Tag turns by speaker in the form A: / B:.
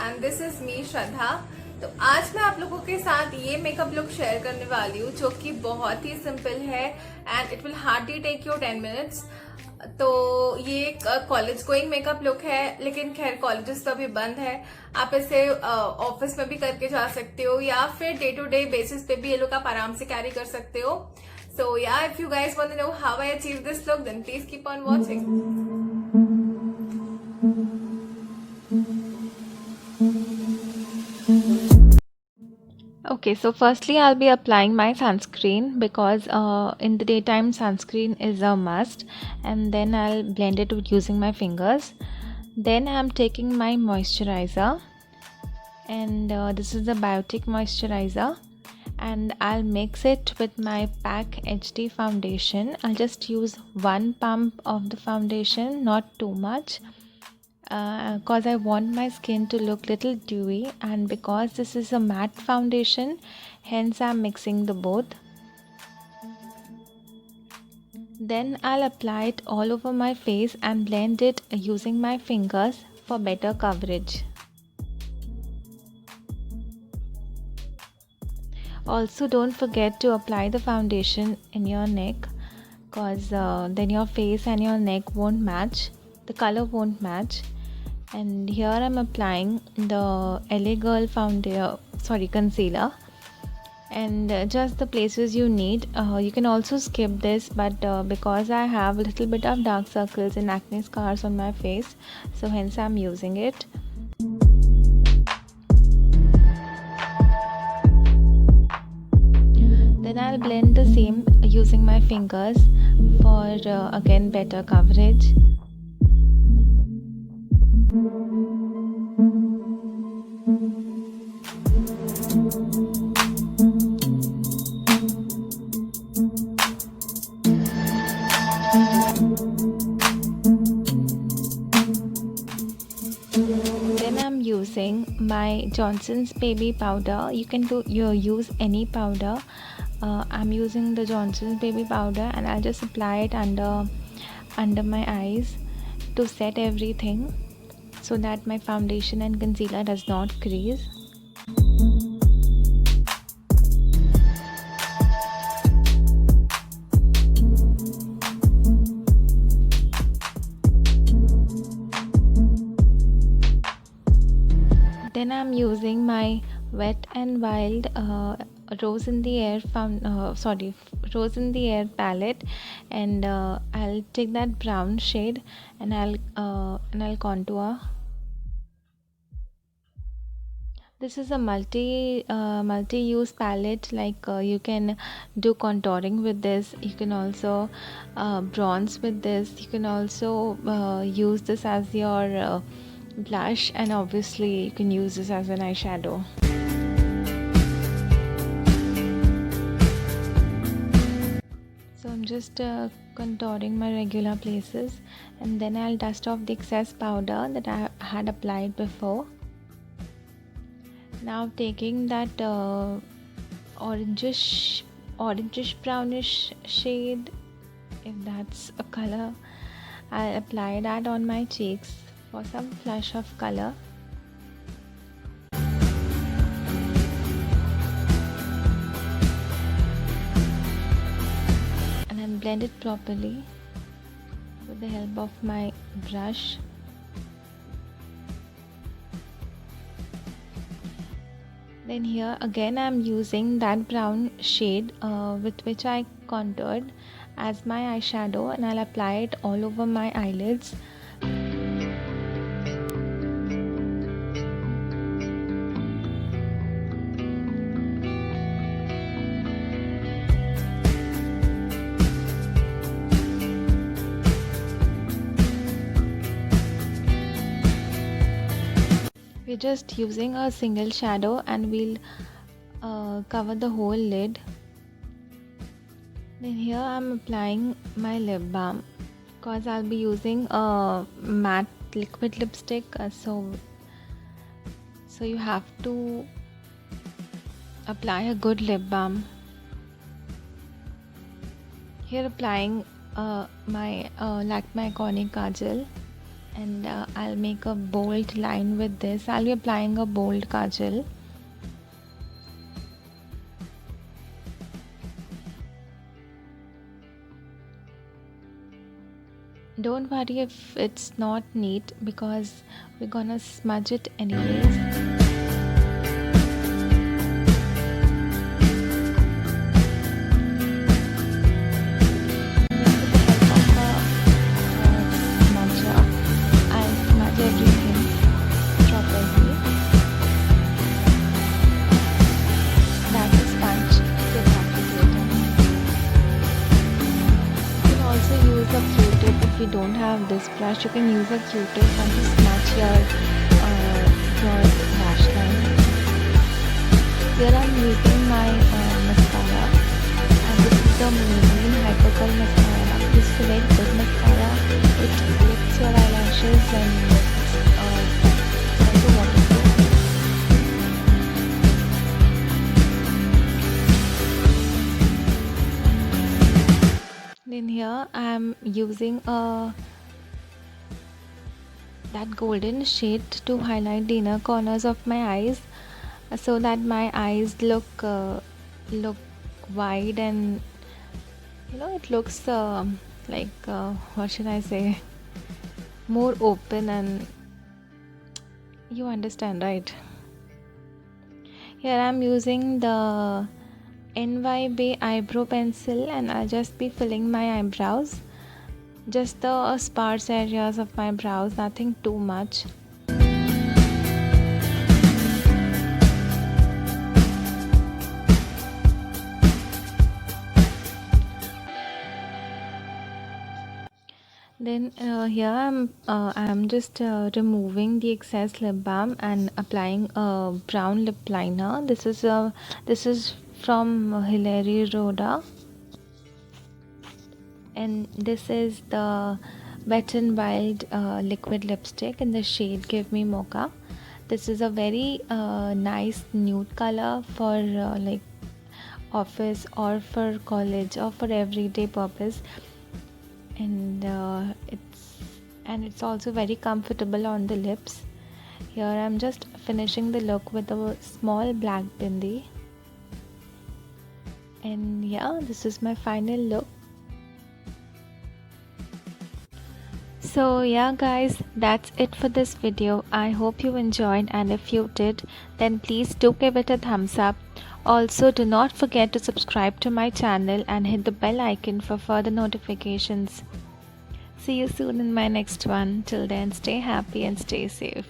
A: And this is me श्रद्धा। तो आज मैं आप लोगों के साथ ये मेकअप लुक शेयर करने वाली हूँ जो कि बहुत ही सिंपल है and it will hardly take you 10 minutes. तो ये एक कॉलेज गोइंग मेकअप लुक है, लेकिन खैर कॉलेजेस तो अभी बंद है। आप इसे ऑफिस में भी करके जा सकते हो या फिर डे टू डे बेसिस पे भी ये लुक आप आराम से कैरी कर सकते हो। सो या if you guys want to know how I achieve this look then please keep on watching. Okay, so firstly I'll be applying my sunscreen because in the daytime sunscreen is a must, and then I'll blend it using my fingers. Then I'm taking my moisturizer, and this is the biotic moisturizer, and I'll mix it with my PAC HD foundation. I'll just use one pump of the foundation, not too much, because I want my skin to look little dewy, and because this is a matte foundation, hence I'm mixing the both. Then I'll apply it all over my face and blend it using my fingers for better coverage. Also, don't forget to apply the foundation in your neck, because then your face and your neck won't match, the color won't match. And here I'm applying the LA Girl concealer, and just the places you need. You can also skip this, but because I have a little bit of dark circles and acne scars on my face, so hence I'm using it. Then I'll blend the same using my fingers for again better coverage. Then I'm using my Johnson's baby powder. You can use any powder. I'm using the Johnson's baby powder, and I'll just apply it under my eyes to set everything so that my foundation and concealer does not crease. Then I'm using my Wet n Wild Rose in the Air palette, and I'll take that brown shade and I'll contour. This is a multi-use palette. Like you can do contouring with this. You can also bronze with this. You can also use this as your blush, and obviously you can use this as an eyeshadow. So I'm just contouring my regular places, and then I'll dust off the excess powder that I had applied before. Now taking that orangish brownish shade, if that's a color, I'll apply that on my cheeks for some flush of color. And then blend it properly with the help of my brush. Then here again I'm using that brown shade with which I contoured as my eyeshadow, and I'll apply it all over my eyelids. We're just using a single shadow, and we'll cover the whole lid. Then here I'm applying my lip balm, because I'll be using a matte liquid lipstick, so you have to apply a good lip balm. Here applying my Lakme Eyeconic Kajal. and I'll make a bold line with this. I'll be applying a bold kajal. Don't worry if it's not neat because we're gonna smudge it anyways. If you don't have this brush, you can use a Q-tip and just smudge your lash line. Here I'm using my mascara, and this is the Maybelline Hypercurl mascara. This is a very good mascara. It lifts your eyelashes and it's also waterproof. In here I am using that golden shade to highlight the inner corners of my eyes, so that my eyes look wide, and it looks like what should I say, more open, and you understand, right? Here I am using the NY eyebrow pencil, and I'll just be filling my eyebrows, just the sparse areas of my brows, nothing too much. Then here I'm just removing the excess lip balm and applying a brown lip liner. This is from Hilary Rhoda, and this is the Wet n Wild liquid lipstick in the shade Give Me Mocha. This is a very nice nude color for like office or for college or for everyday purpose, and it's also very comfortable on the lips. Here I'm just finishing the look with a small black bindi. And yeah, this is my final look. So yeah guys, that's it for this video. I hope you enjoyed, and if you did, then please do give it a thumbs up. Also, do not forget to subscribe to my channel and hit the bell icon for further notifications. See you soon in my next one. Till then, stay happy and stay safe.